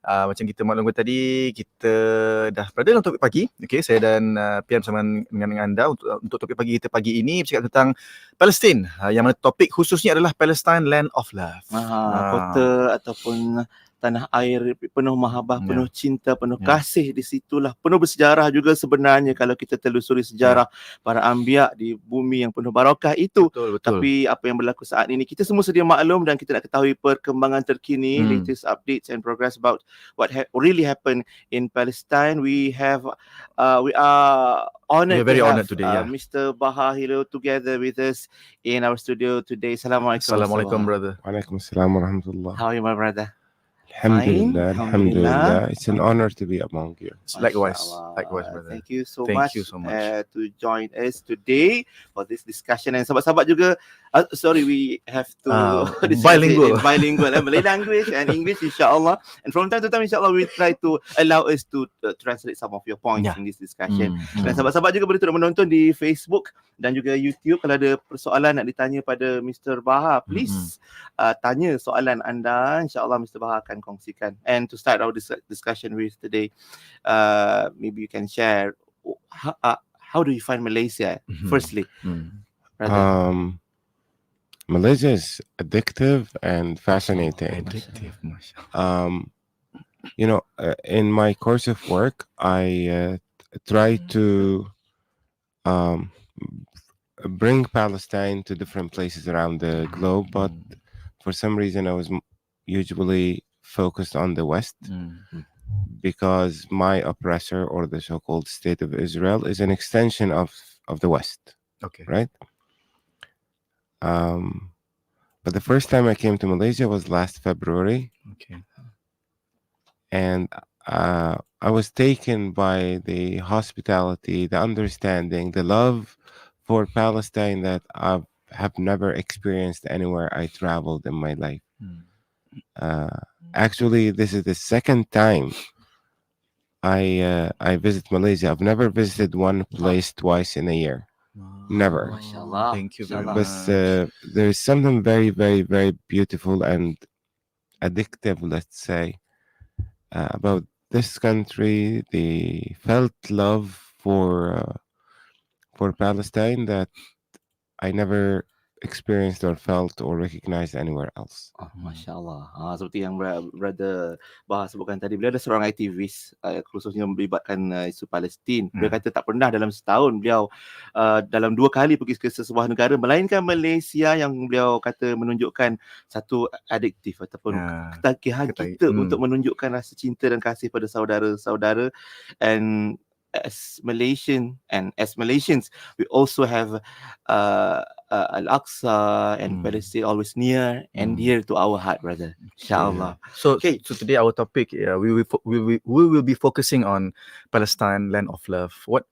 Macam kita maklumkan tadi, kita dah berada dalam topik pagi. Okay, saya dan Pian bersama dengan anda untuk topik pagi kita pagi ini bercakap tentang Palestin. Yang mana topik khususnya adalah Palestine, Land of Love. Kota ataupun tanah air penuh mahabbah, penuh cinta, penuh kasih di situlah. Penuh bersejarah juga sebenarnya kalau kita telusuri sejarah para anbiya di bumi yang penuh barakah itu. Betul. Tapi apa yang berlaku saat ini, kita semua sedia maklum dan kita nak ketahui perkembangan terkini, latest updates and progress about what really happened in Palestine. We are honored very to have honored today, Mr. Baha Hilo together with us in our studio today. Assalamualaikum, brother. Waalaikumsalam warahmatullah. How are you, my brother? Alhamdulillah. It's an honor to be among you. Likewise, brother. Thank you so much to join us today for this discussion. And sahabat-sahabat juga, we have to bilingual, Malay language and English, insyaAllah. And from time to time, insyaAllah, we try to allow us to translate some of your points in this discussion. Dan sahabat-sahabat juga boleh terus menonton di Facebook dan juga YouTube. Kalau ada persoalan nak ditanya pada Mr. Baha, please tanya soalan anda. InsyaAllah Mr. Baha akan kongsikan. And to start our discussion with today, maybe you can share how do you find Malaysia firstly? Malaysia is addictive and fascinating. In my course of work, I try to bring Palestine to different places around the globe, but for some reason I was usually focused on the West because my oppressor, or the so-called State of Israel, is an extension of the West. Okay. Right? But the first time I came to Malaysia was last February. Okay. And I was taken by the hospitality, the understanding, the love for Palestine that I have never experienced anywhere I traveled in my life. Actually, this is the second time I visit Malaysia. I've never visited one place twice in a year. Never. Mashallah. Thank you very much. But there is something very, very, very beautiful and addictive, let's say, about this country. The felt love for Palestine that I never experienced or felt or recognized anywhere else. Masya-Allah. Seperti yang Brother Baha sebutkan tadi, beliau ada seorang aktivis khususnya melibatkan isu Palestin. Beliau kata tak pernah dalam setahun beliau dalam 2 kali pergi ke sebuah negara melainkan Malaysia, yang beliau kata menunjukkan satu adiktif ataupun ketagihan kita untuk menunjukkan rasa cinta dan kasih pada saudara-saudara. And as Malaysians, we also have Al-Aqsa and Palestine always near and dear to our heart, brother. Inshallah. So today our topic, we will be focusing on Palestine, Land of Love. What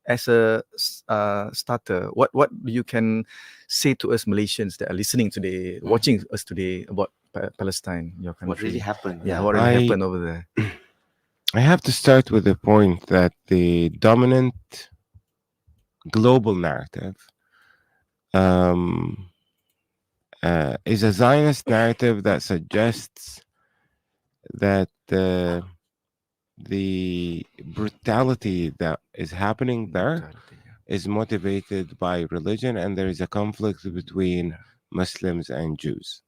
as a starter, what you can say to us Malaysians that are listening today, watching us today about Palestine, your country? What really happened? What really happened over there? I have to start with the point that the dominant global narrative is a Zionist narrative that suggests that the brutality that is happening there is motivated by religion, and there is a conflict between Muslims and Jews.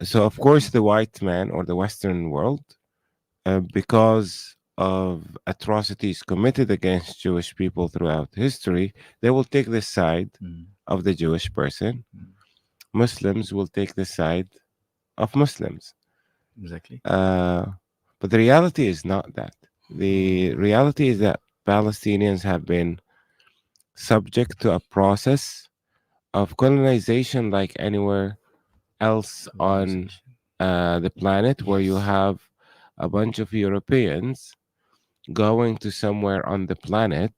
So, of course, the white man or the Western world, because of atrocities committed against Jewish people throughout history, they will take the side of the Jewish person. Muslims will take the side of Muslims. Exactly. But the reality is not that. The reality is that Palestinians have been subject to a process of colonization like anywhere else on the planet, where you have a bunch of Europeans going to somewhere on the planet,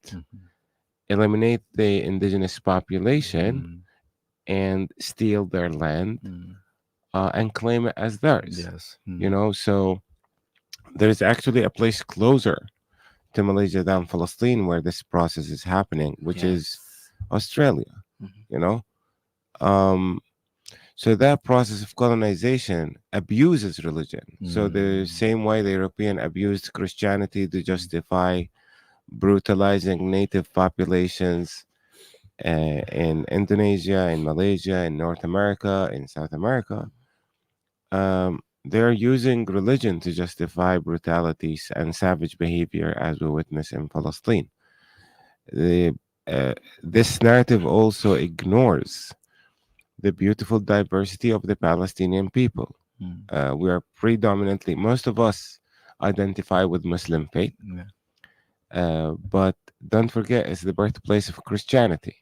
eliminate the indigenous population, and steal their land and claim it as theirs. Yes. You know, so there's actually a place closer to Malaysia than Palestine where this process is happening, which is Australia. You know, So that process of colonization abuses religion. So the same way the European abused Christianity to justify brutalizing native populations in Indonesia, in Malaysia, in North America, in South America, they're using religion to justify brutalities and savage behavior, as we witness in Palestine. The, this narrative also ignores the beautiful diversity of the Palestinian people. We are predominantly, most of us identify with Muslim faith, but don't forget it's the birthplace of Christianity.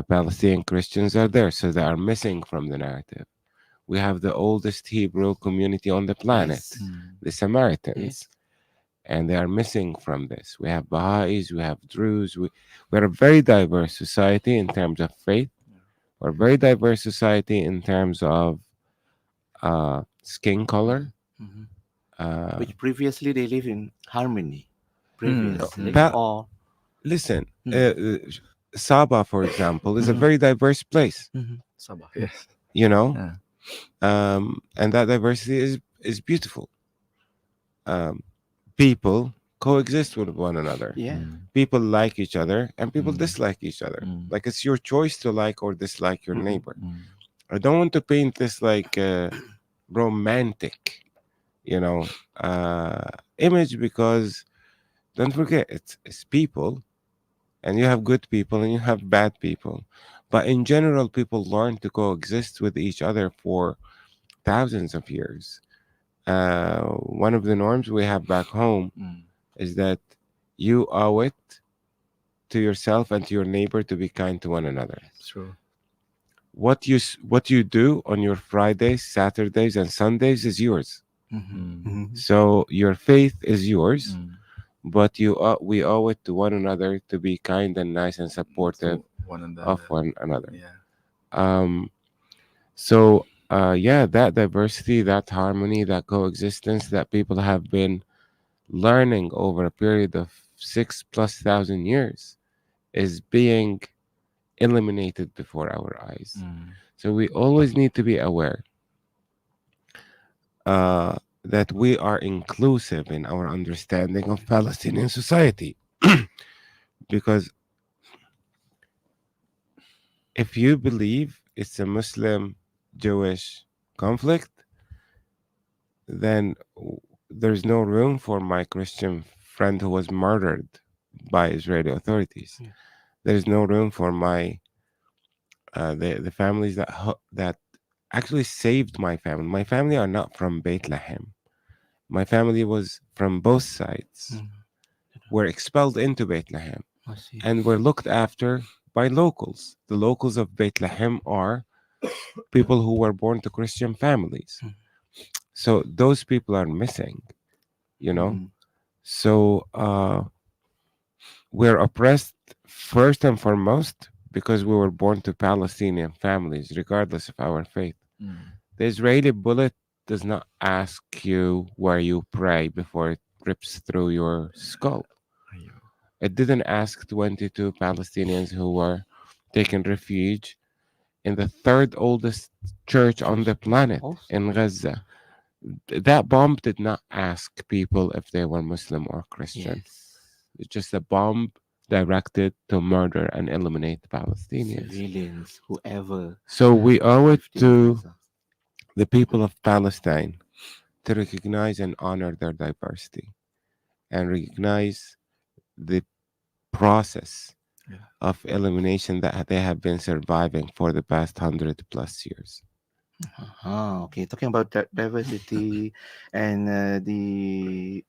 Palestinian Christians are there, so they are missing from the narrative. We have the oldest Hebrew community on the planet, the Samaritans, and they are missing from this. We have Baha'is, we have Druze. We're a very diverse society in terms of faith. We're a very diverse society in terms of skin color. Which previously they live in harmony. Previously, Pa- Listen, Sabah, for example, is a very diverse place. Sabah, yes. You know, and that diversity is beautiful. People coexist with one another. People like each other and people dislike each other. Like it's your choice to like or dislike your neighbor. I don't want to paint this like romantic, image, because don't forget it's people, and you have good people and you have bad people. But in general, people learn to coexist with each other for thousands of years. One of the norms we have back home is that you owe it to yourself and to your neighbor to be kind to one another. True. What you do on your Fridays, Saturdays, and Sundays is yours. So your faith is yours, but we owe it to one another to be kind and nice and supportive of one another. So that diversity, that harmony, that coexistence that people have been learning over a period of 6,000+ years is being eliminated before our eyes. So we always need to be aware that we are inclusive in our understanding of Palestinian society. Because if you believe it's a Muslim-Jewish conflict, then there's no room for my Christian friend who was murdered by Israeli authorities. There's no room for my the families that actually saved my family. My family are not from Bethlehem. My family was from both sides. Were expelled into Bethlehem and were looked after by locals. The locals of Bethlehem are people who were born to Christian families. So those people are missing, So we're oppressed first and foremost because we were born to Palestinian families, regardless of our faith. The Israeli bullet does not ask you where you pray before it rips through your skull. It didn't ask 22 Palestinians who were taking refuge in the third oldest church on the planet in Gaza. That bomb did not ask people if they were Muslim or Christian. It's just a bomb directed to murder and eliminate Palestinians. Civilians, whoever. So we owe it lived in to Gaza. the people of Palestine to recognize and honor their diversity and recognize the process of elimination that they have been surviving for the past 100+ years. Okay. Talking about that diversity and the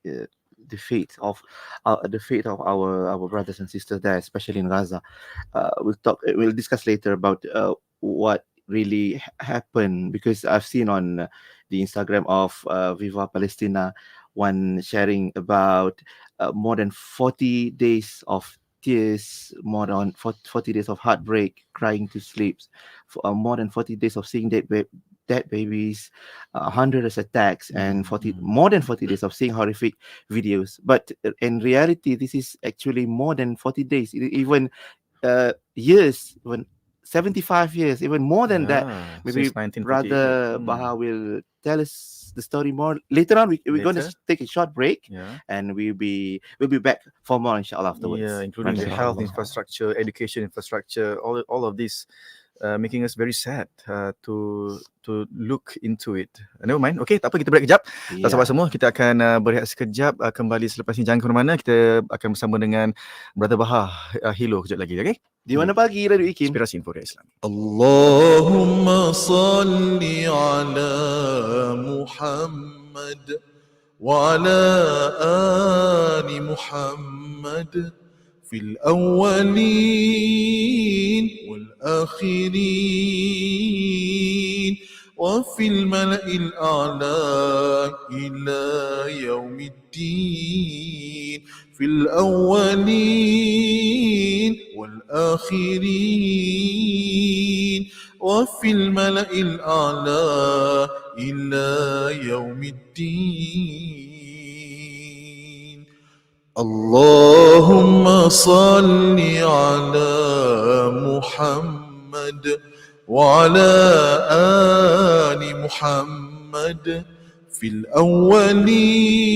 fate of our brothers and sisters there, especially in Gaza. We'll discuss later about what really happened, because I've seen on the Instagram of Viva Palestina one sharing about more than 40 days of tears, more than 40 days of heartbreak, crying to sleep, for more than 40 days of seeing dead babies, hundreds of attacks, and more than 40 days of seeing horrific videos. But in reality, this is actually more than 40 days, even years, when 75 years, even more than that. Maybe since 1948. Brother Baha will tell us the story more later on. We're going to Later. take a short break, Yeah. and we'll be back for more inshallah afterwards. Yeah, including the health Mashallah. infrastructure, education infrastructure, all of this, making us very sad to look into it. Never mind. Okay, tak apa, kita break kejap. Yeah. Sahabat semua, kita akan berehat sekejap, kembali selepas ni. Jangan ke mana-mana, kita akan bersama dengan Brother Baha Hilo kejap lagi, okay? Di mana pagi Radio Ikim? Inspirasi Info Islam. Allahumma salli ala Muhammad wa ala ali Muhammad fil awwalin wal akhirin wa fil mala'il a'la ila yaumiddin fil awwalin wal akhirin وفي الملأ الأعلى إلى يوم الدين اللهم صل على محمد وعلى آل محمد في الأولين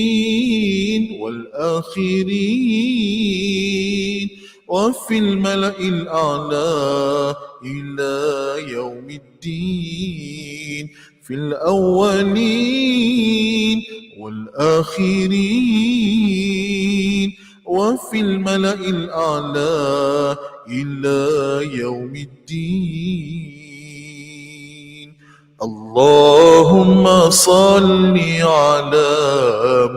والآخرين وفي الملأ الأعلى إلى يوم الدين في الأولين والآخرين وفي الملأ الأعلى إلى يوم الدين اللهم صل على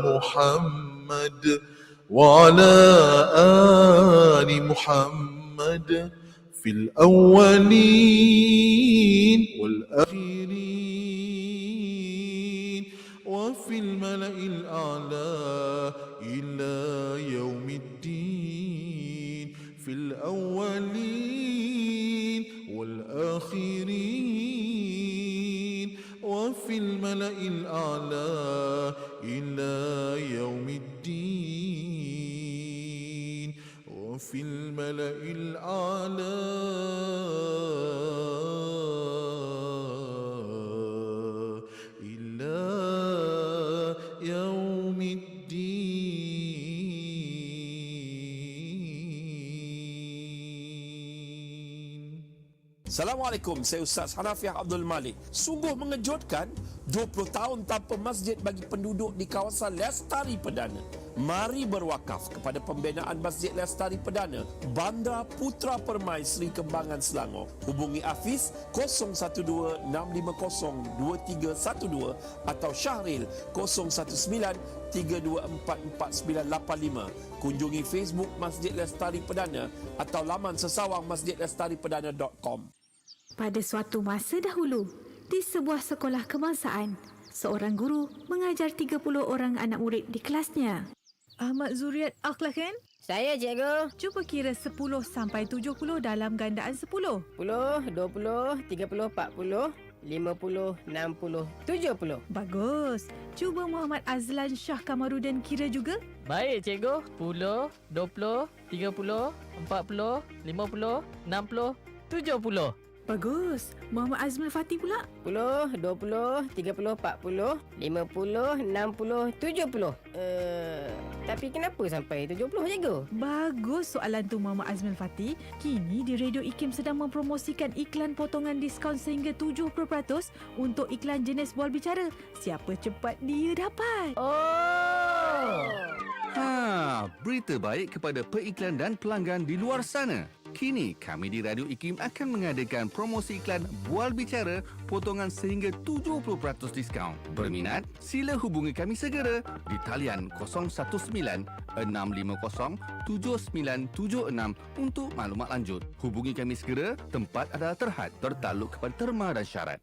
محمد وعلى آل محمد في الأولين والآخرين وفي الملأ الأعلى إلى يوم الدين في الأولين والآخرين وفي الملأ الأعلى إلى يوم الدين وفي الملأ الأعلى إلى يوم الدين. Assalamualaikum, saya Ustaz Hanafiah Abdul Malik. Sungguh mengejutkan, 20 tahun tanpa masjid bagi penduduk di kawasan Lestari Perdana. Mari berwakaf kepada pembinaan Masjid Lestari Perdana, Bandar Putra Permai Seri Kembangan, Selangor. Hubungi Hafiz 012-650-2312 atau Syahril 019-324-4985. Kunjungi Facebook Masjid Lestari Perdana atau laman sesawang masjidlestariperdana.com. Pada suatu masa dahulu, di sebuah sekolah kebangsaan, seorang guru mengajar 30 orang anak murid di kelasnya. Ahmad Zuriat Akhlak kan? Saya, cikgu. Cuba kira 10 sampai 70 dalam gandaan 10. 10, 20, 30, 40, 50, 60, 70. Bagus. Cuba Muhammad Azlan Shah Kamarudin kira juga. Baik, cikgu. 10, 20, 30, 40, 50, 60, 70. Bagus. Muhammad Azmul Fatih pula. 10, 20, 30, 40, 50, 60, 70. Tapi kenapa sampai 70, cikgu? Bagus soalan tu Muhammad Azmul Fatih. Kini di Radio Ikim sedang mempromosikan iklan potongan diskaun sehingga 70% untuk iklan jenis bual bicara. Siapa cepat dia dapat. Berita baik kepada periklan dan pelanggan di luar sana. Kini kami di Radio Ikim akan mengadakan promosi iklan Bual Bicara potongan sehingga 70% diskaun. Berminat? Sila hubungi kami segera di talian 019-650-7976 untuk maklumat lanjut. Hubungi kami segera, tempat adalah terhad, tertakluk kepada terma dan syarat.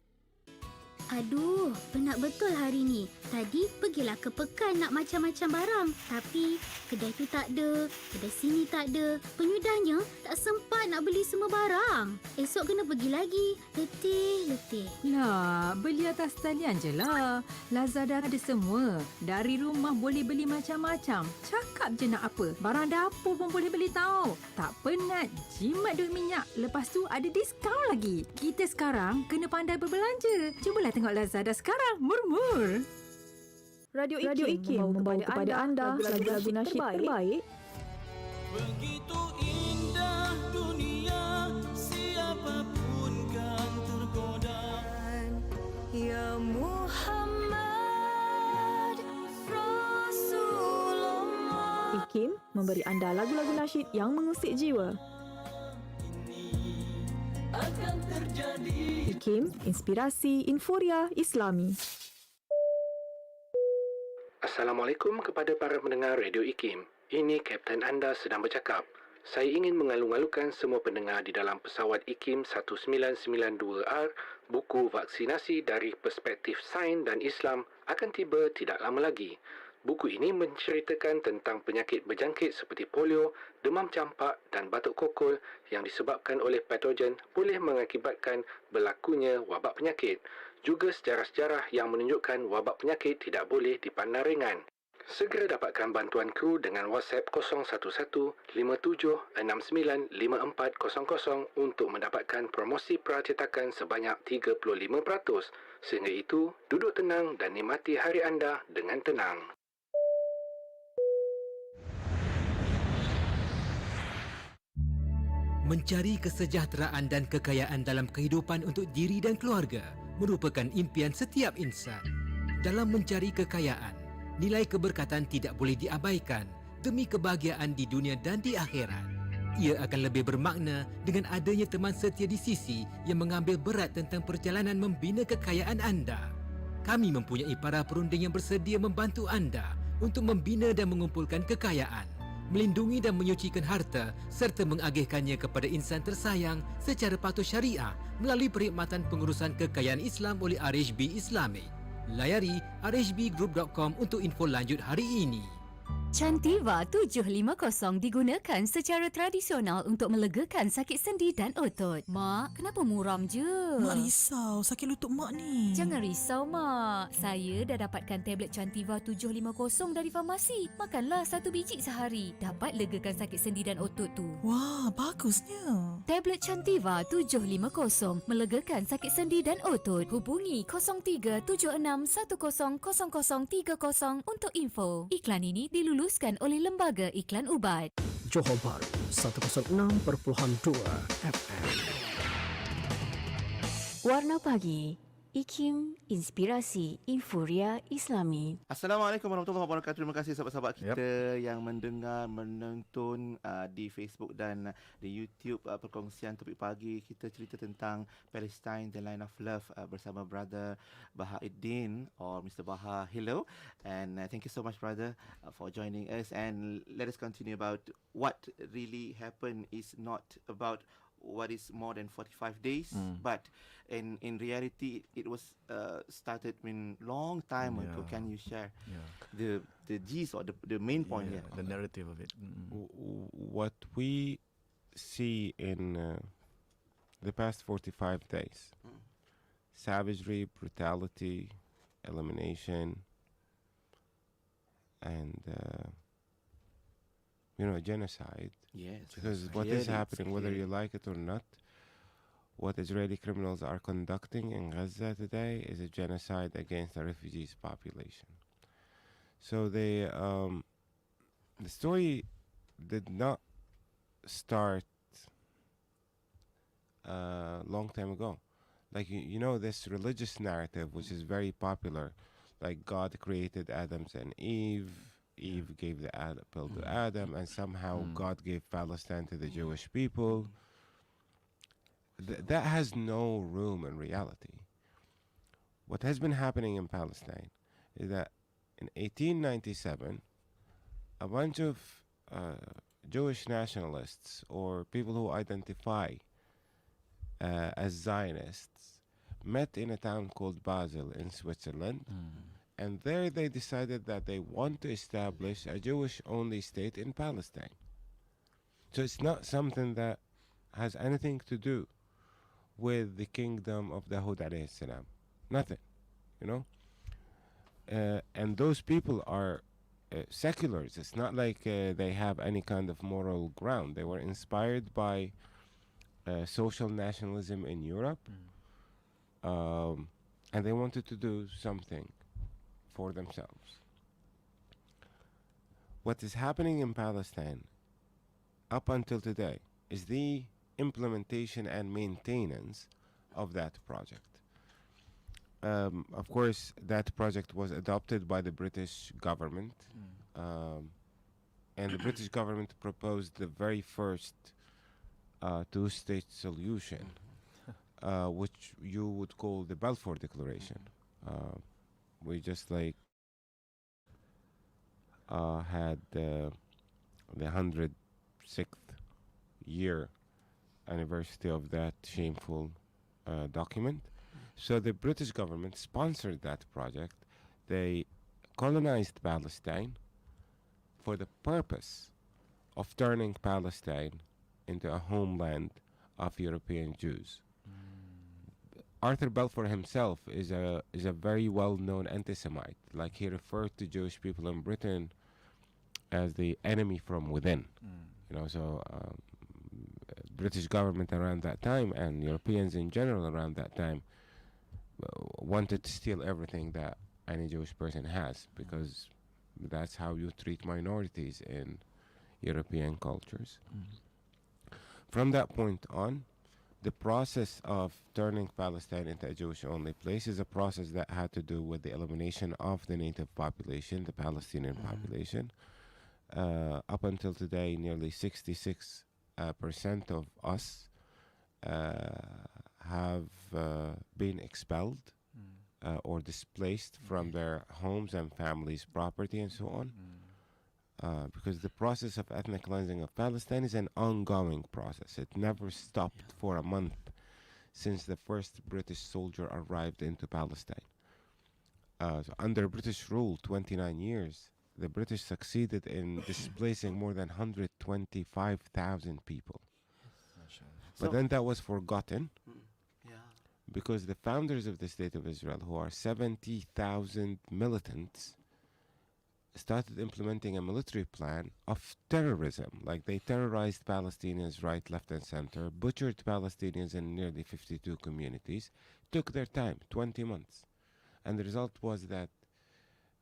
Aduh, penat betul hari ni. Tadi pergilah ke pekan nak macam-macam barang. Tapi kedai tu tak ada, kedai sini tak ada. Penyudahnya tak sempat nak beli semua barang. Esok kena pergi lagi. Letih. Lah, beli atas talian je lah. Lazada ada semua. Dari rumah boleh beli macam-macam. Cakap je nak apa. Barang dapur pun boleh beli tau. Tak penat, jimat duit minyak. Lepas tu ada diskaun lagi. Kita sekarang kena pandai berbelanja. Cubalah tengok Lazada sekarang. Murmur. Radio IKIM membawa kepada anda lagu-lagu nasyid terbaik. Begitu indah dunia, siapapun kan tergoda. Ya Muhammad Rasulullah. IKIM memberi anda lagu-lagu nasyid yang mengusik jiwa. Akan terjadi. IKIM, inspirasi Inforia Islami. Assalamualaikum kepada para pendengar Radio IKIM. Ini Kapten anda sedang bercakap. Saya ingin mengalu-alukan semua pendengar di dalam pesawat IKIM 1992R, buku vaksinasi dari perspektif sains dan Islam akan tiba tidak lama lagi. Buku ini menceritakan tentang penyakit berjangkit seperti polio, demam campak dan batuk kokol yang disebabkan oleh patogen boleh mengakibatkan berlakunya wabak penyakit. Juga sejarah-sejarah yang menunjukkan wabak penyakit tidak boleh dipandang ringan. Segera dapatkan bantuan kru dengan WhatsApp 011-5769-5400 untuk mendapatkan promosi percetakan sebanyak 35%. Sehingga itu, duduk tenang dan nikmati hari anda dengan tenang. Mencari kesejahteraan dan kekayaan dalam kehidupan untuk diri dan keluarga merupakan impian setiap insan. Dalam mencari kekayaan, nilai keberkatan tidak boleh diabaikan demi kebahagiaan di dunia dan di akhirat. Ia akan lebih bermakna dengan adanya teman setia di sisi yang mengambil berat tentang perjalanan membina kekayaan anda. Kami mempunyai para perunding yang bersedia membantu anda untuk membina dan mengumpulkan kekayaan, melindungi dan menyucikan harta serta mengagihkannya kepada insan tersayang secara patuh syariah melalui perkhidmatan pengurusan kekayaan Islam oleh RHB Islamic. Layari rhbgroup.com untuk info lanjut hari ini. Chantiva 750 digunakan secara tradisional untuk melegakan sakit sendi dan otot. Mak, kenapa muram je? Mak risau sakit lutut mak ni. Jangan risau, Mak. Saya dah dapatkan tablet Chantiva 750 dari farmasi. Makanlah 1 biji sehari. Dapat legakan sakit sendi dan otot tu. Wah, bagusnya. Tablet Chantiva 750 melegakan sakit sendi dan otot. Hubungi 0376100030 untuk info. Iklan ini diluluskan oleh Lembaga Iklan Ubat. Johor Bahru 106.2 FM. Warna Pagi, IKIM, Inspirasi Inforia Islami. Assalamualaikum warahmatullahi wabarakatuh. Terima kasih sahabat-sahabat kita yang mendengar, menonton di Facebook dan di YouTube perkongsian topik pagi. Kita cerita tentang Palestine, the line of love bersama brother Baha or Mr. Baha Hilo. And thank you so much, brother, for joining us. And let us continue about what really happened is not about what is more than 45 days, but in reality it was started long time ago. Can you share the gist or the main point here? The narrative of it. What we see in the past 45 days, savagery, brutality, elimination, and genocide. Yes. Because what is happening, whether you like it or not, what Israeli criminals are conducting in Gaza today is a genocide against the refugees population. So the story did not start a long time ago. Like, this religious narrative, which is very popular, like God created Adam and Eve gave the apple to Adam, and somehow God gave Palestine to the Jewish people. That has no room in reality. What has been happening in Palestine is that in 1897, a bunch of Jewish nationalists or people who identify as Zionists met in a town called Basel in Switzerland. And there they decided that they want to establish a Jewish-only state in Palestine. So it's not something that has anything to do with the kingdom of Dawood alayhi salam. Nothing, you know? And those people are seculars. It's not like they have any kind of moral ground. They were inspired by social nationalism in Europe. And they wanted to do something for themselves. What is happening in Palestine up until today is the implementation and maintenance of that project. Of course, that project was adopted by the British government, and the British government proposed the very first two-state solution, which you would call the Balfour Declaration. We just like had the 106th year anniversary of that shameful document. So the British government sponsored that project. They colonized Palestine for the purpose of turning Palestine into a homeland of European Jews. Arthur Balfour himself is a very well-known anti-Semite. Like, he referred to Jewish people in Britain as the enemy from within. You know, so British government around that time and Europeans in general around that time wanted to steal everything that any Jewish person has, because that's how you treat minorities in European cultures. From that point on, the process of turning Palestine into a Jewish-only place is a process that had to do with the elimination of the native population, the Palestinian population. Up until today, nearly 66% of us have been expelled or displaced from their homes and families' property and so on. Because the process of ethnic cleansing of Palestine is an ongoing process. It never stopped for a month since the first British soldier arrived into Palestine. So under British rule, 29 years, the British succeeded in displacing more than 125,000 people. But then that was forgotten because the founders of the State of Israel, who are 70,000 militants, started implementing a military plan of terrorism. Like, they terrorized Palestinians right, left, and center, butchered Palestinians in nearly 52 communities, took their time, 20 months. And the result was that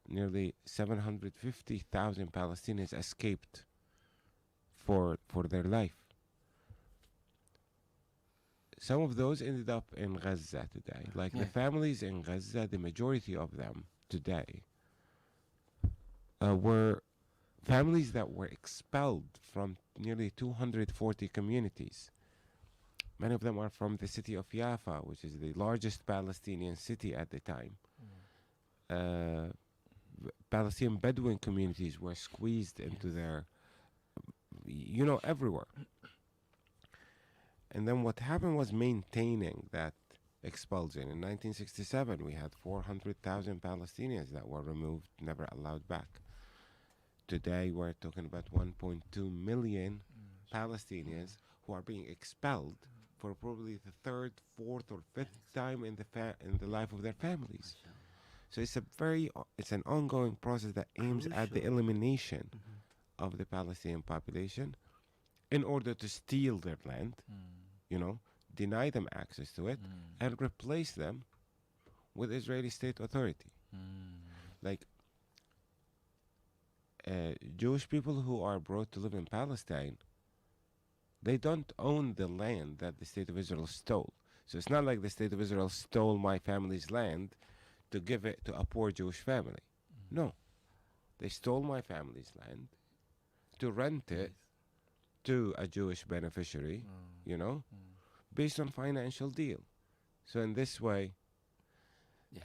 nearly 750,000 Palestinians escaped for their life. Some of those ended up in Gaza today. Like, the families in Gaza, the majority of them today, were families that were expelled from nearly 240 communities. Many of them are from the city of Jaffa, which is the largest Palestinian city at the time. Palestinian Bedouin communities were squeezed into their, everywhere. And then what happened was maintaining that expulsion. In 1967, we had 400,000 Palestinians that were removed, never allowed back. Today, we're talking about 1.2 million Palestinians who are being expelled for probably the third, fourth, or fifth time in the life of their families. So it's an ongoing process that aims at the elimination of the Palestinian population in order to steal their land, deny them access to it, and replace them with Israeli state authority. Like, Jewish people who are brought to live in Palestine, they don't own the land that the State of Israel stole. So it's not like the State of Israel stole my family's land to give it to a poor Jewish family. No. They stole my family's land to rent it to a Jewish beneficiary, based on financial deal. So in this way,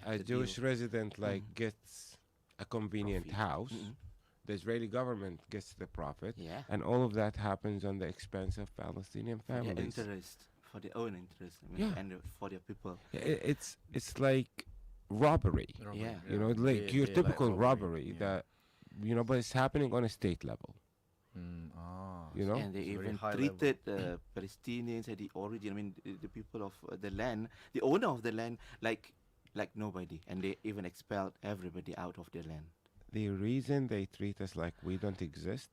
a Jewish resident gets a convenient house. The Israeli government gets the profit, and all of that happens on the expense of Palestinian families. Interest for their own interest, Yeah. and for their people. It's like robbery. Yeah. You know, like They- your they like typical robbery, robbery that, you know, but it's happening on a state level. You know, And they It's very even high treated Palestinians at the origin, I mean, the people of the land, the owner of the land, like nobody, and they even expelled everybody out of the land. the reason they treat us like we don't exist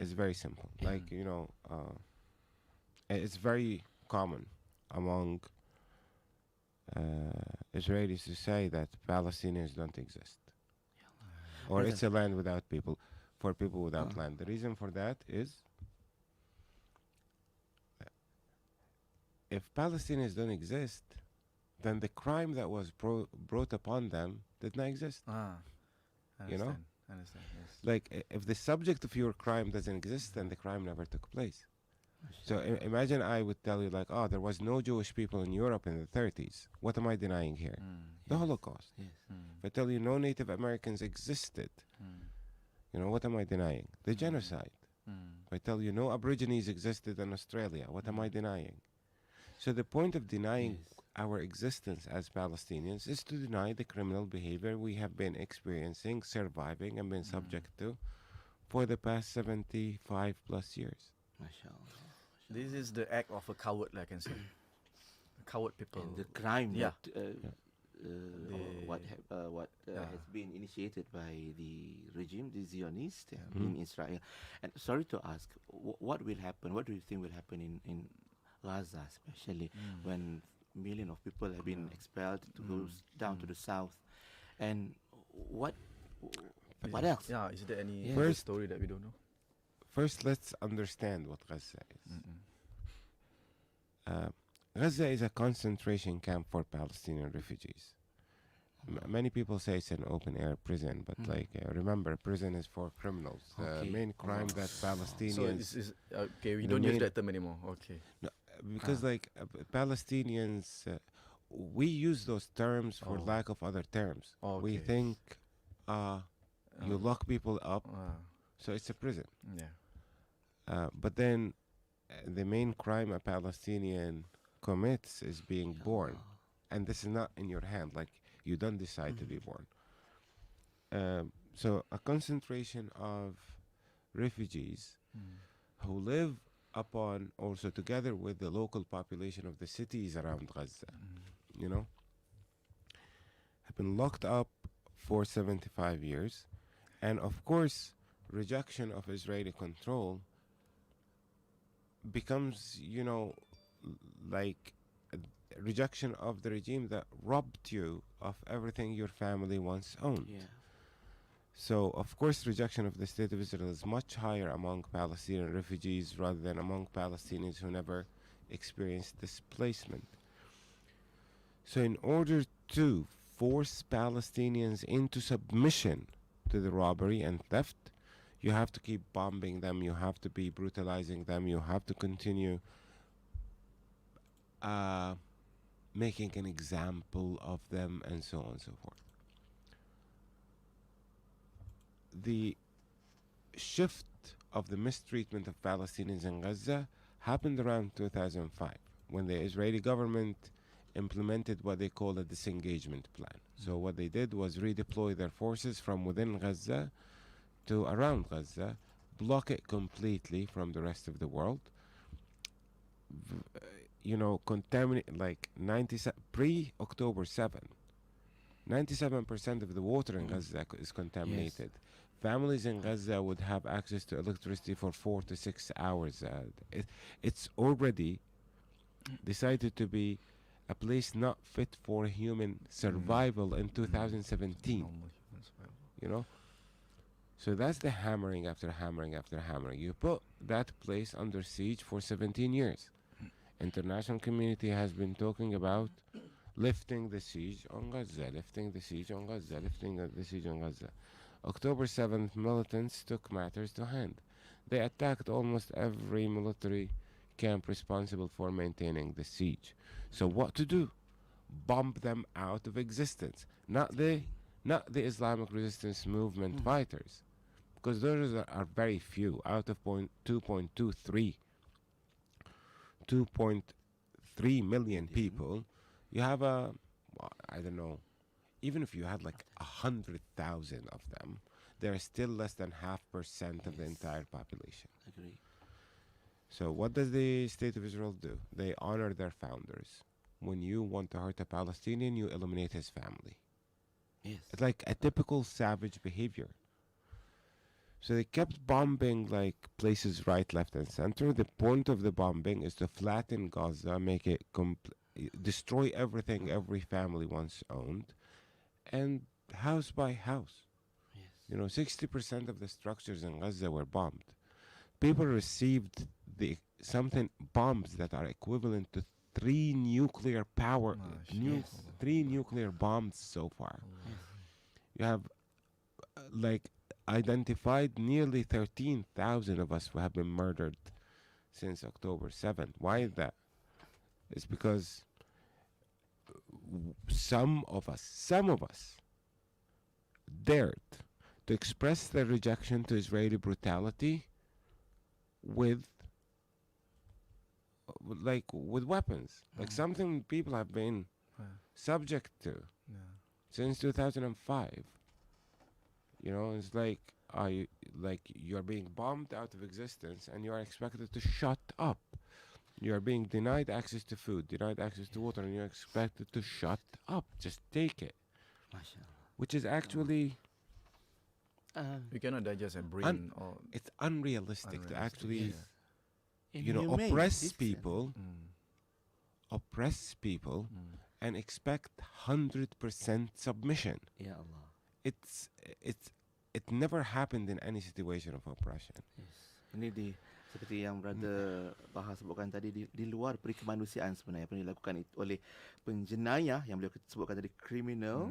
is very simple. Like, you know, it's very common among Israelis to say that Palestinians don't exist, or it's a land without people, for people without land. The reason for that is, if Palestinians don't exist, then the crime that was brought upon them did not exist. You know, I understand. Yes. like if the subject of your crime doesn't exist, then the crime never took place. So imagine I would tell you like, oh, there was no Jewish people in Europe in the 30s. What am I denying here? The Holocaust. Yes. If I tell you no Native Americans existed, you know, what am I denying? The genocide. If I tell you no Aborigines existed in Australia, what am I denying? So the point of denying our existence as Palestinians is to deny the criminal behavior we have been experiencing, surviving, and been subject to for the past 75 plus years. MashaAllah. This is the act of a coward, like I can say. Coward people. And the crime Yeah. that has been initiated by the regime, the Zionist in Israel. And sorry to ask, what will happen? What do you think will happen in Gaza, especially when millions of people have been expelled to go down to the south? And what else? Yeah, is there any First- story that we don't know? First, let's understand what Gaza is. Gaza is a concentration camp for Palestinian refugees. Many people say it's an open-air prison, but remember, prison is for criminals. The main crime that Palestinians... So this is okay. We the don't use main- that term anymore. Okay. No, because Palestinians, we use those terms for lack of other terms. We Okay. think you lock people up, so it's a prison. Yeah. But then the main crime a Palestinian commits is being born. And this is not in your hand. Like, you don't decide to be born. So a concentration of refugees who live upon, also together with the local population of the cities around Gaza, you know, have been locked up for 75 years. And of course, rejection of Israeli control becomes, you know, like rejection of the regime that robbed you of everything your family once owned. Yeah. So, of course, rejection of the State of Israel is much higher among Palestinian refugees rather than among Palestinians who never experienced displacement. So, in order to force Palestinians into submission to the robbery and theft, you have to keep bombing them, you have to be brutalizing them, you have to continue making an example of them, and so on and so forth. The shift of the mistreatment of Palestinians in Gaza happened around 2005, when the Israeli government implemented what they call a disengagement plan. So what they did was redeploy their forces from within Gaza to around Gaza, block it completely from the rest of the world, you know, contaminate, like pre-October 7, 97% of the water in Gaza is contaminated. Families in Gaza would have access to electricity for 4 to 6 hours. It's already decided to be a place not fit for human survival in 2017. You know? So that's the hammering after hammering after hammering. You put that place under siege for 17 years. International community has been talking about lifting the siege on Gaza, lifting the siege on Gaza, lifting the siege on Gaza. October 7th, militants took matters to hand. They attacked almost every military camp responsible for maintaining the siege. So what to do? Bomb them out of existence. Not the Islamic resistance movement fighters, because those are very few out of 2.3 3 million people, you have I don't know, even if you had like 100,000 of them, they're still less than 0.5% of the entire population. Agree. So what does the State of Israel do? They honor their founders. When you want to hurt a Palestinian, you eliminate his family. Yes. It's like a typical savage behavior. So they kept bombing like places right, left, and center. The point of the bombing is to flatten Gaza, make it destroy everything every family once owned, and house by house. Yes. 60% of the structures in Gaza were bombed. People received bombs that are equivalent to 3 nuclear power, 3 nuclear bombs so far. You have identified nearly 13,000 of us who have been murdered since October 7th. Why is that? It's because some of us dared to express their rejection to Israeli brutality with weapons, like something people have been subject to since 2005. It's like you're being bombed out of existence and you are expected to shut up. You are being denied access to food, denied access to water, and you're expected to shut up. Just take it. Which is actually you cannot digest and brain. It's unrealistic to actually Inhumane, oppress people and expect 100% submission. Ya Allah. It never happened in any situation of oppression. Ini seperti yang Brother Baha sebutkan tadi, di luar perikemanusiaan sebenarnya apa yang dilakukan oleh penjenayah yang beliau sebutkan tadi, kriminal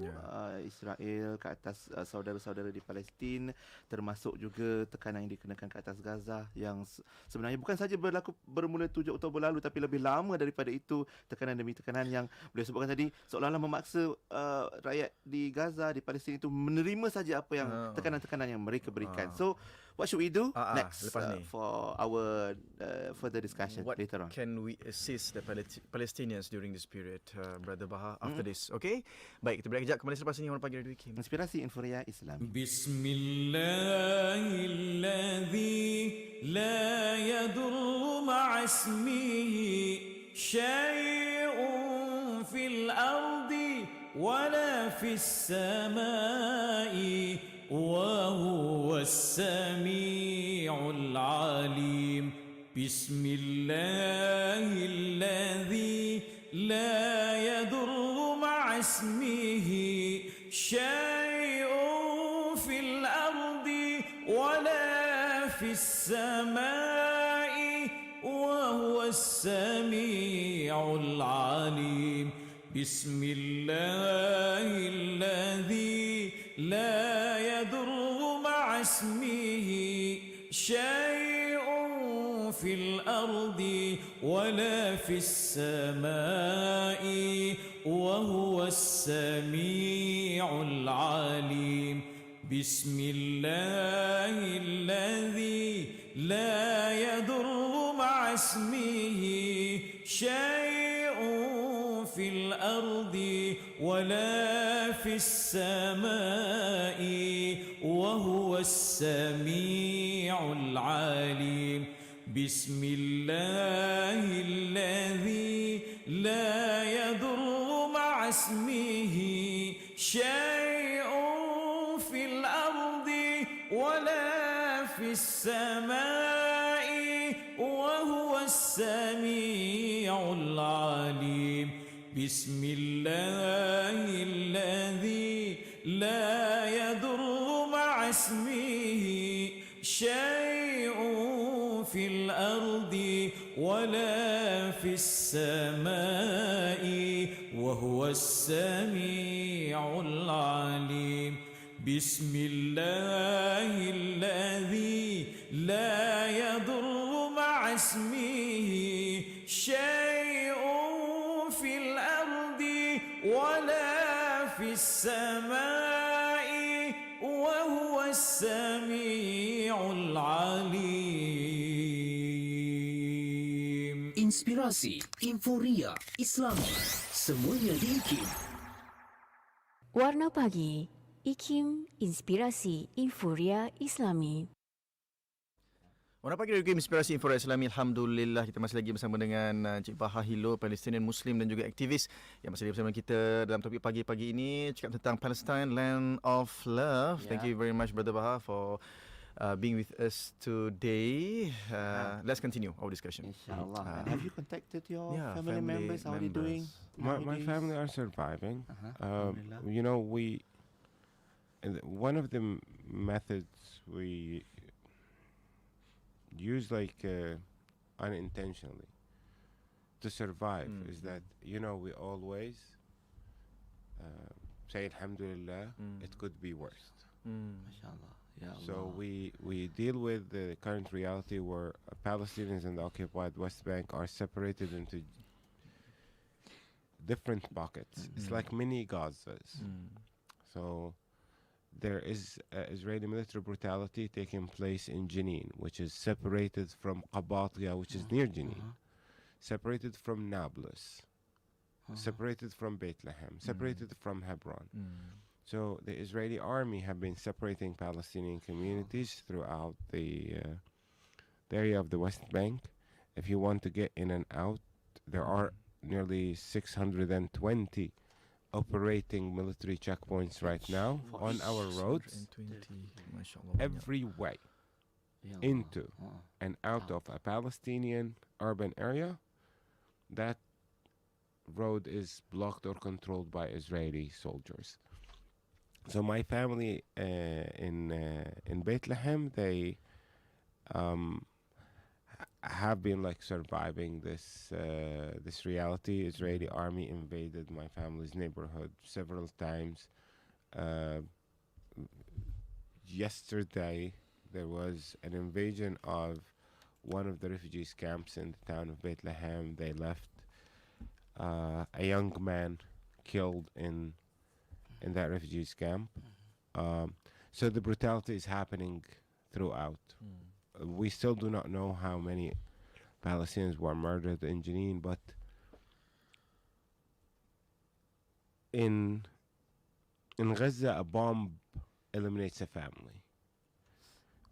Israel ke atas saudara-saudara di Palestin, termasuk juga tekanan yang dikenakan ke atas Gaza yang sebenarnya bukan saja bermula 7 Oktober lalu, tapi lebih lama daripada itu, tekanan demi tekanan yang beliau sebutkan tadi seolah-olah memaksa rakyat di Gaza, di Palestin itu menerima saja apa yang tekanan-tekanan yang mereka berikan. So what should we do next for our further discussion later on? Can we assist the Palestinians during this period, Brother Baha, after this? Okay? Baik, kita break kejap, kembali selepas ini Warna Pagi Radio IKIM. Inspirasi Inforia Islam. Bismillahilladzi la yadurru ma'asmihi syai'un fil ardi wala fis samai وهو السميع العليم بسم الله الذي لا يضر مع اسمه شيء في الأرض ولا في السماء وهو السميع العليم بسم الله الذي لا يضر مع اسمه شيء في الأرض ولا في السماء وهو السميع العليم بسم الله الذي لا يضر مع اسمه شيء في الأرض ولا في السماء وهو السميع العليم بسم الله الذي لا يضر مع اسمه شيء في الأرض ولا في السماء وهو السميع العليم بسم الله الذي لا يضر مع اسمه شيء في الأرض ولا في السماء وهو السميع العليم بسم الله الذي لا يضر مع اسمه شيء في الأرض ولا في السماء وهو السميع العليم. inspirasi, inforia, Islami. Semuanya di IKIM. Warna Pagi, IKIM Inspirasi Inforia Islami. Warna Pagi dari Inspirasi Info Islami. Alhamdulillah kita masih lagi bersama dengan Cik Baha Hilo, Palestinian Muslim dan juga aktivis yang masih bersama kita dalam topik pagi ini cakap tentang Palestine, land of love. Thank you very much Brother Baha for being with us today. Let's continue our discussion. Inshallah. Have you contacted your family members? How are they doing? My family are surviving. You know, one of the methods we use unintentionally to survive is that, you know, we always say Alhamdulillah, it could be worse. MashaAllah. Ya Allah. So we deal with the current reality where Palestinians in the occupied West Bank are separated into different pockets. It's like mini Gazas. So there is Israeli military brutality taking place in Jenin, which is separated from Qabatia, which is near Jenin, separated from Nablus, separated from Bethlehem, separated from Hebron. So the Israeli army have been separating Palestinian communities throughout the area of the West Bank. If you want to get in and out, there are nearly 620 operating military checkpoints right now on our roads every way into and out of a Palestinian urban area. That road is blocked or controlled by Israeli soldiers. So my family in Bethlehem, they have been surviving this reality. Israeli army invaded my family's neighborhood several times. Yesterday there was an invasion of one of the refugees camps in the town of Bethlehem. They left a young man killed in that refugees camp. So the brutality is happening throughout. We still do not know how many Palestinians were murdered in Jenin, but in Gaza, a bomb eliminates a family.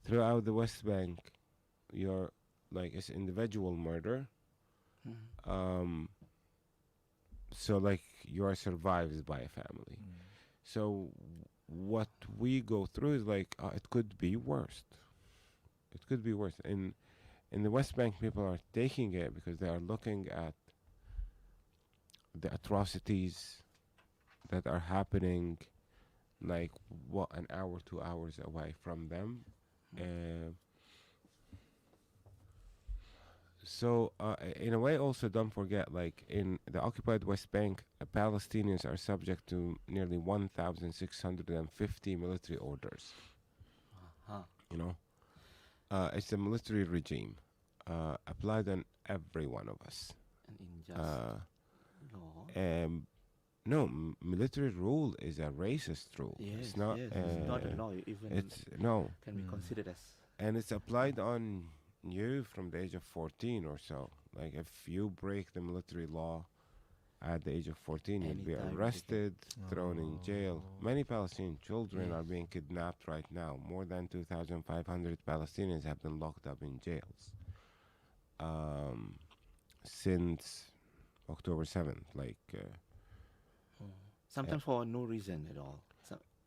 Throughout the West Bank, you're it's individual murder. So you are survived by a family. So what we go through is it could be worse. It could be worse. In the West Bank, people are taking it because they are looking at the atrocities that are happening, an hour, 2 hours away from them. So in a way, also don't forget, in the occupied West Bank, Palestinians are subject to nearly 1,650 military orders. You know, it's a military regime applied on every one of us. An unjust law. No, military rule is a racist rule. Yes, it's not. It's not a law. Even can be considered as. And it's applied on you from the age of 14 or so. If you break the military law at the age of 14, you'll be arrested, thrown in jail. Many Palestinian children are being kidnapped right now. More than 2,500 Palestinians have been locked up in jails since October 7th. Sometimes for no reason at all.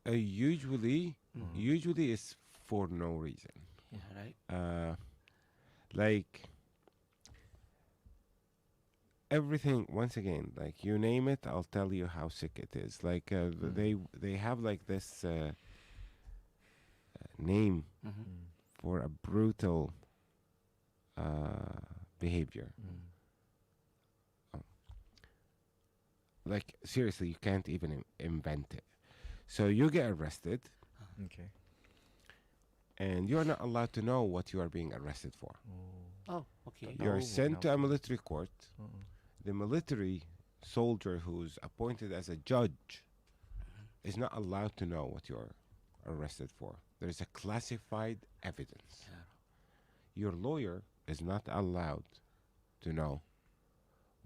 Usually it's for no reason. Yeah, right. Everything, once again, you name it, I'll tell you how sick it is. They have this name for a brutal behavior. Seriously, you can't even invent it. So you get arrested. Okay. And you're not allowed to know what you are being arrested for. Oh, okay. You're sent to a military court. The military soldier who's appointed as a judge is not allowed to know what you're arrested for. There's a classified evidence. Your lawyer is not allowed to know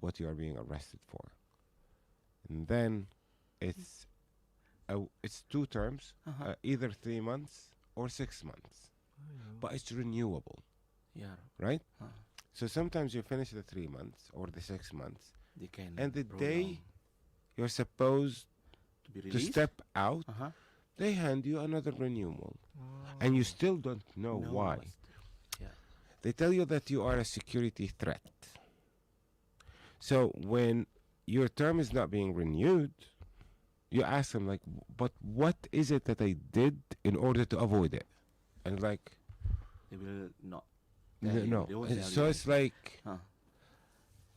what you are being arrested for. And then it's 2 terms, either 3 months or 6 months. But it's renewable. Yeah. Right? So sometimes you finish the 3 months or the 6 months, They can and the prolong. day you're supposed To be to released? step out, they hand you another renewal. And you still don't know No, why. Yeah. They tell you that you are a security threat. So when your term is not being renewed, you ask them, like, but what is it that I did in order to avoid it? And like, They will not. no. They won't tell So you. it's like,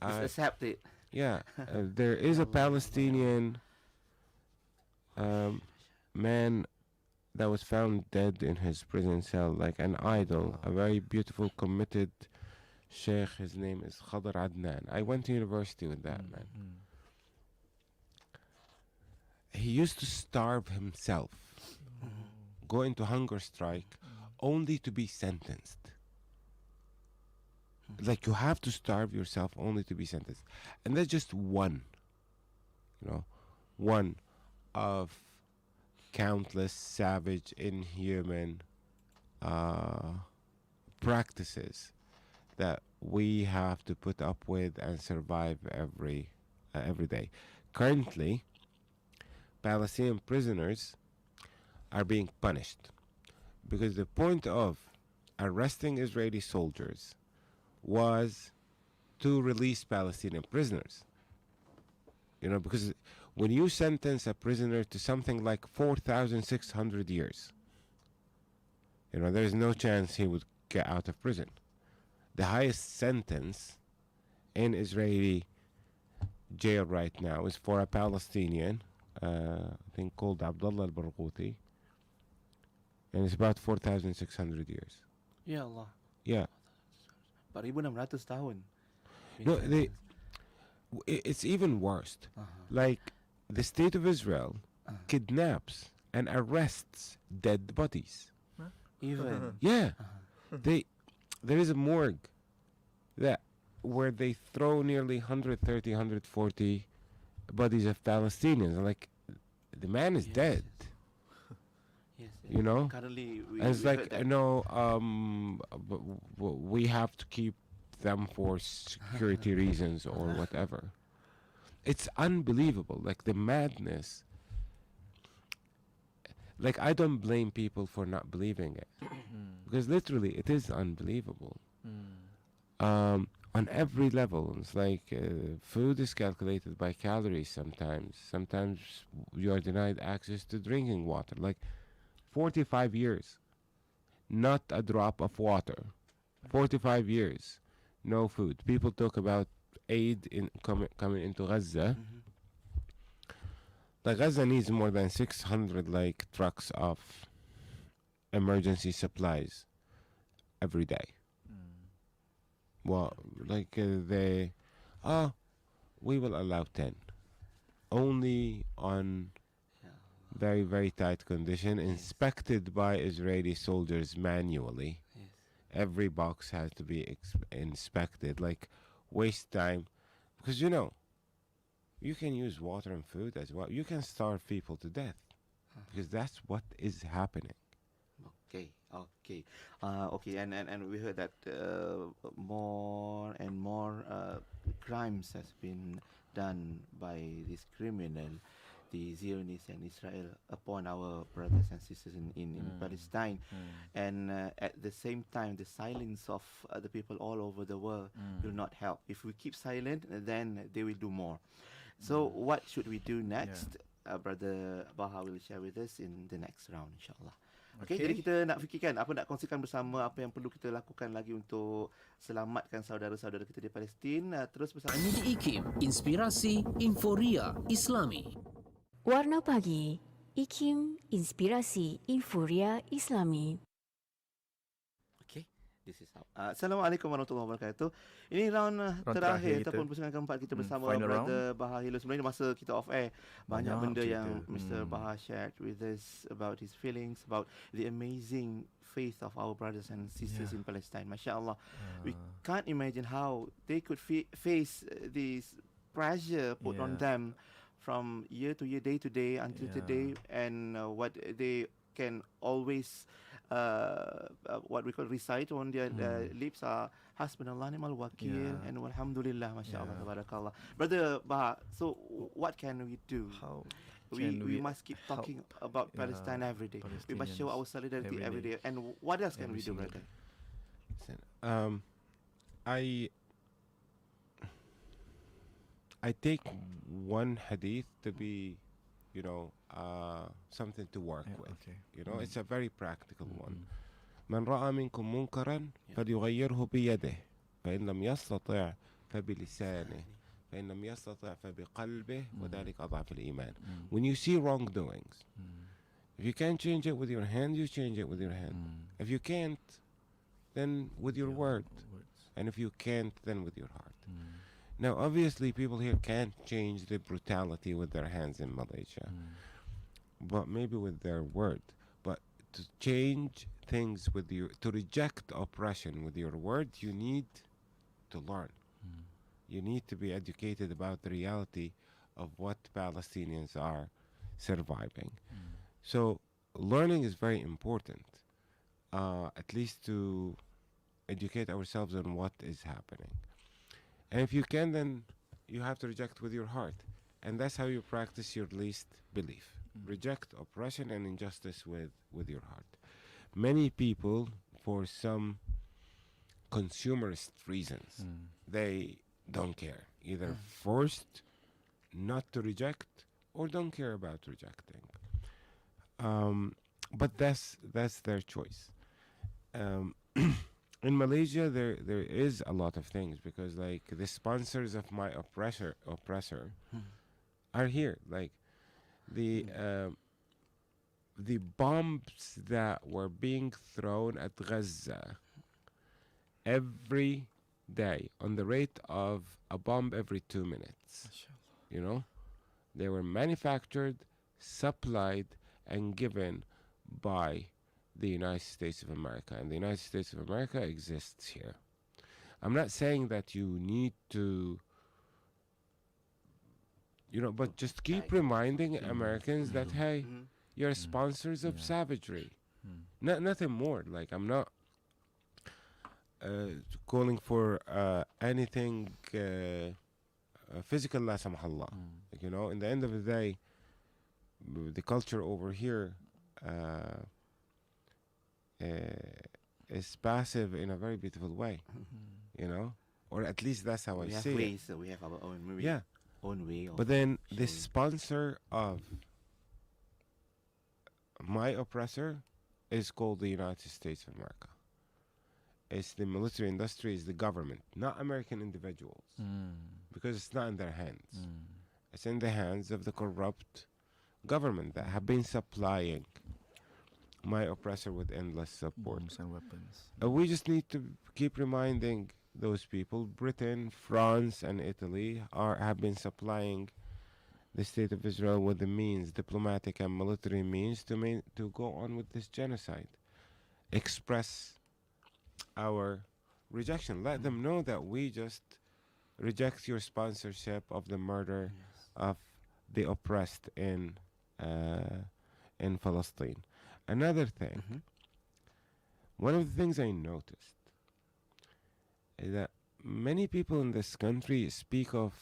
Just accept it. Yeah, there is a Palestinian man that was found dead in his prison cell, like an idol, a very beautiful, committed sheikh. His name is Khadr Adnan. I went to university with that man. He used to starve himself, go into hunger strike, only to be sentenced. Like, you have to starve yourself only to be sentenced. And that's just one, one of countless savage, inhuman practices that we have to put up with and survive every day. Currently, Palestinian prisoners are being punished because the point of arresting Israeli soldiers was to release Palestinian prisoners. Because when you sentence a prisoner to something like 4,600 years, there's no chance he would get out of prison. The highest sentence in Israeli jail right now is for a Palestinian, I think called Abdullah al-Barghouti, and it's about 4,600 years. Ya Allah. Yeah. 4,600 tahun. No, it's even worse. Like, the state of Israel kidnaps and arrests dead bodies. Even. Yeah. There is a morgue where they throw nearly 130, 140 bodies of Palestinians. Like, the man is dead. Yes. Currently, it's like, we have to keep them for security reasons or whatever. It's unbelievable. Like, the madness. Like, I don't blame people for not believing it. Because literally, it is unbelievable. On every level. It's like, food is calculated by calories sometimes. Sometimes you are denied access to drinking water. Like, 45 years, not a drop of water. 45 years, no food. People talk about aid coming into Gaza. Like, Gaza needs more than 600 trucks of emergency supplies every day. Well, like, we will allow 10, only on very, very tight condition, inspected by Israeli soldiers manually. Every box has to be inspected. Like, waste time, because you can use water and food as well. You can starve people to death, because that's what is happening. Okay, and we heard that more and more crimes has been done by this criminal, the Zionists and Israel, upon our brothers and sisters in Palestine. And at the same time, the silence of the people all over the world will not help. If we keep silent, then they will do more. So what should we do next? Brother Baha will share with us in the next round, insyaAllah. Okay, jadi kita nak fikirkan apa, nak kongsikan bersama apa yang perlu kita lakukan lagi untuk selamatkan saudara-saudara kita di Palestin. Terus bersama kami di IKIM, Inspirasi Inforia Islami. Warna Pagi, IKIM Inspirasi Inforia Islami. This is how. Assalamualaikum warahmatullahi wabarakatuh. Ini round terakhir ataupun pusingan keempat kita bersama Brother Baha Hilo. Sebenarnya masa kita off air, banyak benda yang Mr. Baha shared with us about his feelings, about the amazing faith of our brothers and sisters Yeah. in Palestine. MashaAllah. We can't imagine how they could face this pressure put on Yeah. them from year to year, day to day, until today, and what they can always what we call recite on their lips are Hasbunallah ni'mal wakil Yeah. and Alhamdulillah, MashaAllah, Tabarakallah. Brother Baha, so what can we do? How we can we must keep talking help, about Palestine every day. We must show our Palestinians solidarity every every day. day. And what else can Every we do, single brother? I take one hadith to be, something to work with. Okay. It's a very practical one. من رأى منكم منكرا فليغيره بيده فإن لم يستطع فبلسانه فإن لم يستطع فبقلبه وذلك أضعف الإيمان. When you see wrongdoings, if you can't change it with your hand, you change it with your hand. If you can't, then with your word. And if you can't, then with your heart. Now, obviously, people here can't change the brutality with their hands in Malaysia, but maybe with their word. But to change things to reject oppression with your word, you need to learn. You need to be educated about the reality of what Palestinians are surviving. So, learning is very important, at least to educate ourselves on what is happening. And if you can, then you have to reject with your heart. And that's how you practice your least belief. Reject oppression and injustice with your heart. Many people, for some consumerist reasons, they don't care. Either forced not to reject or don't care about rejecting. But that's their choice. In Malaysia, there is a lot of things because, like, the sponsors of my oppressor are here. Like, the bombs that were being thrown at Gaza every day on the rate of a bomb every 2 minutes. They were manufactured, supplied, and given by the United States of America, and the United States of America exists here. I'm not saying that you need to, but just keep reminding Americans that, hey, you're sponsors of savagery. Nothing more. Like, I'm not calling for anything physical, la samahallah. In the end of the day, the culture over here is passive in a very beautiful way, or at least that's how I see ways, it. So we have our own way. Yeah. Own way. But then the sponsor of my oppressor is called the United States of America. It's the military industry, is the government, not American individuals, because it's not in their hands. It's in the hands of the corrupt government that have been supplying my oppressor with endless support. Bombs and weapons. We just need to keep reminding those people. Britain, France, and Italy have been supplying the State of Israel with the means, diplomatic and military means, to go on with this genocide. Express our rejection. Let them know that we just reject your sponsorship of the murder of the oppressed in Palestine. Another thing, one of the things I noticed is that many people in this country speak of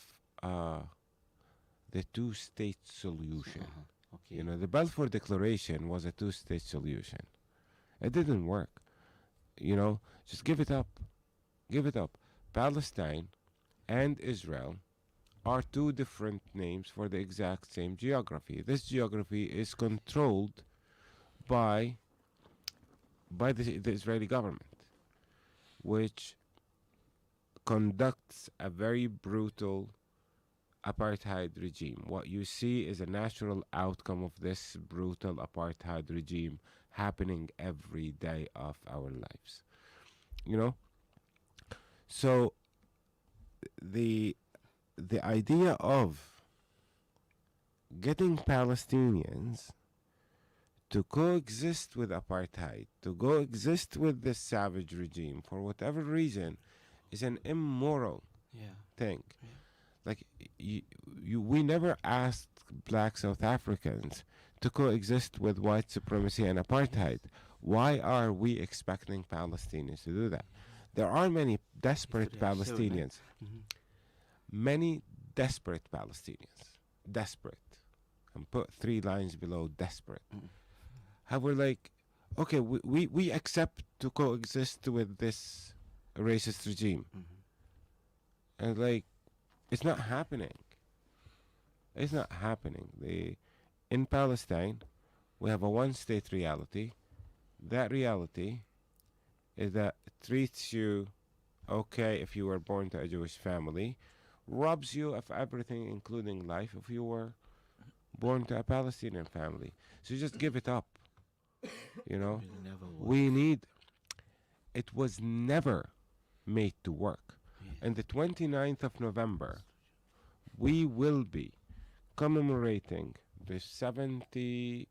the two-state solution. The Balfour Declaration was a two-state solution. It didn't work. Just give it up. Give it up. Palestine and Israel are two different names for the exact same geography. This geography is controlled by the Israeli government, which conducts a very brutal apartheid regime. What you see is a natural outcome of this brutal apartheid regime happening every day of our lives. So the idea of getting Palestinians to coexist with apartheid, to coexist with this savage regime for whatever reason, is an immoral thing. Like we never asked black South Africans to coexist with white supremacy and apartheid. Why are we expecting Palestinians to do that? There are many desperate Palestinians. Many desperate Palestinians. Desperate. And put 3 lines below desperate. How we're like, okay, we accept to coexist with this racist regime. And like, it's not happening. It's not happening. In Palestine, we have a one-state reality. That reality is that it treats you okay if you were born to a Jewish family, robs you of everything, including life, if you were born to a Palestinian family. So just give it up. You know, it was never made to work. And the 29th of November, we will be commemorating the 76th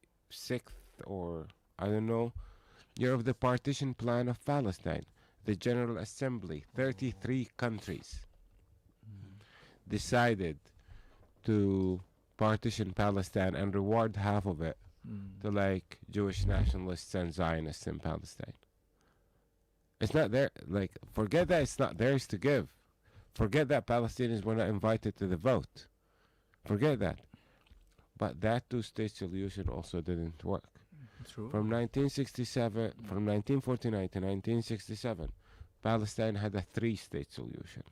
or I don't know year of the partition plan of Palestine. The General Assembly, 33 countries decided to partition Palestine and reward half of it to like Jewish nationalists and Zionists in Palestine. It's not there, like, forget that it's not theirs to give. Forget that Palestinians were not invited to the vote. Forget that. But that two-state solution also didn't work. True. From 1949 to 1967, Palestine had a 3-state solution.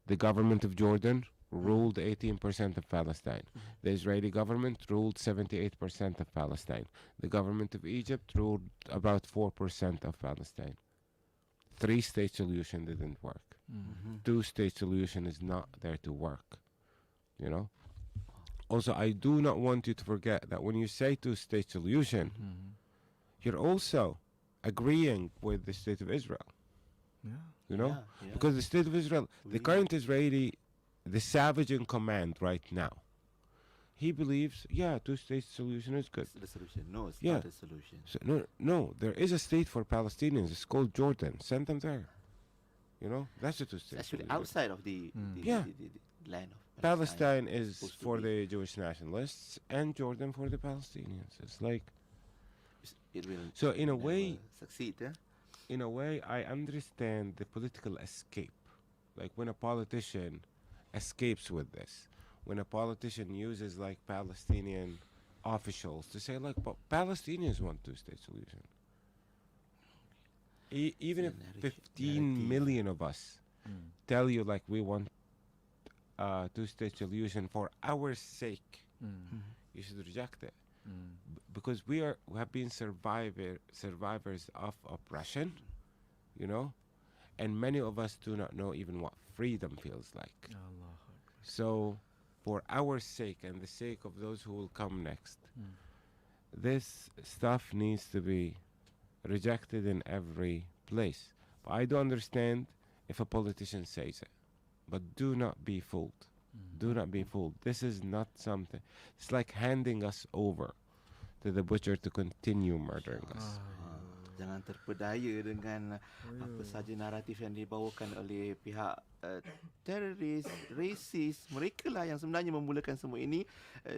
The government of Jordan ruled 18% of Palestine. The Israeli government ruled 78% of Palestine. The government of Egypt ruled about 4% of Palestine. 3-state solution didn't work. 2-state solution is not there to work. You know? Also, I do not want you to forget that when you say 2-state solution, you're also agreeing with the state of Israel. You know? Because the state of Israel, the current Israeli, the savage in command right now, he believes, 2-state solution is good. The solution. No, it's not a solution. So, no, there is a state for Palestinians. It's called Jordan. Send them there. You know, that's a 2-state Actually, solution. outside of the land of Palestine is for the Jewish nationalists and Jordan for the Palestinians. It's like, it will so in a way, succeed. In a way, I understand the political escape. Like when a politician escapes with this, when a politician uses like Palestinian officials to say like, but Palestinians want 2-state solution. Even if 15 million of us tell you like we want a 2-state solution for our sake, you should reject it. Because we have been survivors of oppression, you know, and many of us do not know even what freedom feels like. So for our sake and the sake of those who will come next, this stuff needs to be rejected in every place. But I do understand if a politician says it, but do not be fooled. Do not be fooled. This is not something. It's like handing us over to the butcher to continue murdering us. Jangan terpedaya dengan apa saja naratif yang dibawakan oleh pihak teroris, rasis. Mereka lah yang sebenarnya memulakan semua ini,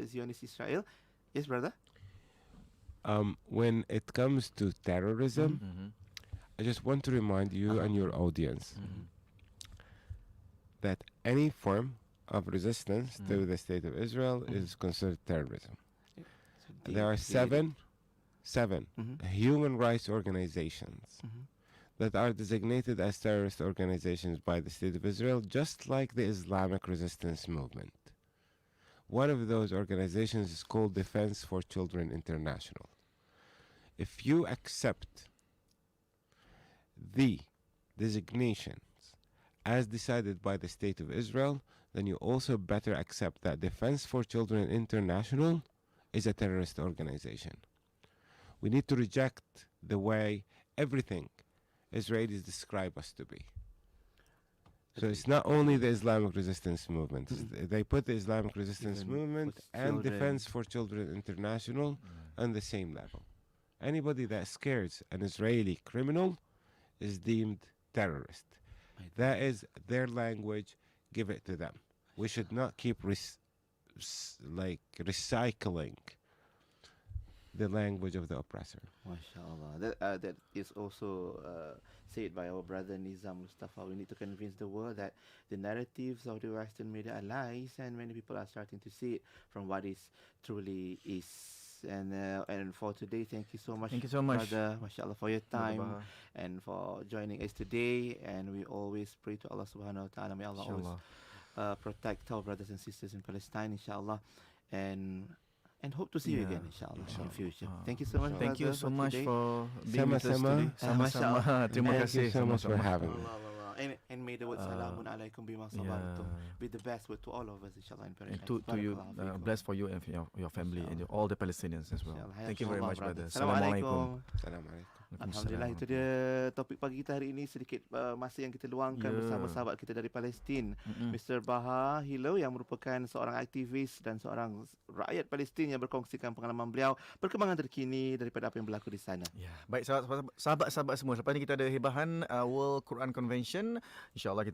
Zionis Israel. Yes, brother? When it comes to terrorism, I just want to remind you and your audience that any form of resistance to the state of Israel is considered terrorism. There are seven human rights organizations that are designated as terrorist organizations by the state of Israel, just like the Islamic Resistance Movement. One of those organizations is called Defense for Children International. If you accept the designations as decided by the state of Israel, then you also better accept that Defense for Children International is a terrorist organization. We need to reject the way everything Israelis describe us to be. So it's not only the Islamic resistance movement. They put the Islamic resistance movement and Defense for Children International on the same level. Anybody that scares an Israeli criminal is deemed terrorist. That is their language. Give it to them. We should not keep recycling the language of the oppressor. MashaAllah. That is also said by our brother Nizam Mustafa. We need to convince the world that the narratives of the Western media are lies, and many people are starting to see it from what is truly is. And for today, thank you so much, brother, mashallah, for your time and for joining us today. And we always pray to Allah subhanahu wa ta'ala, may Allah always protect our brothers and sisters in Palestine, inshallah, and hope to see you again, inshallah, in future. Thank you so much, Thank you so much today. for being with us today. Sama-sama. Terima kasih. Thank you so much for having me. And may the word salamun alaikum bima sabartum be the best word to all of us, inshallah, in paradise. To you, blessed for you and for your family and all the Palestinians as well. Thank you very much, brother. Assalamualaikum. Assalamualaikum. Alhamdulillah, itu dia topik pagi kita hari ini. Sedikit masa yang kita luangkan bersama sahabat kita dari Palestin, Mr. Baha Hilo, yang merupakan seorang aktivis dan seorang rakyat Palestin yang berkongsikan pengalaman beliau, perkembangan terkini daripada apa yang berlaku di sana. Baik, sahabat-sahabat semua, lepas ni kita ada hebahan World Quran Convention. InsyaAllah kita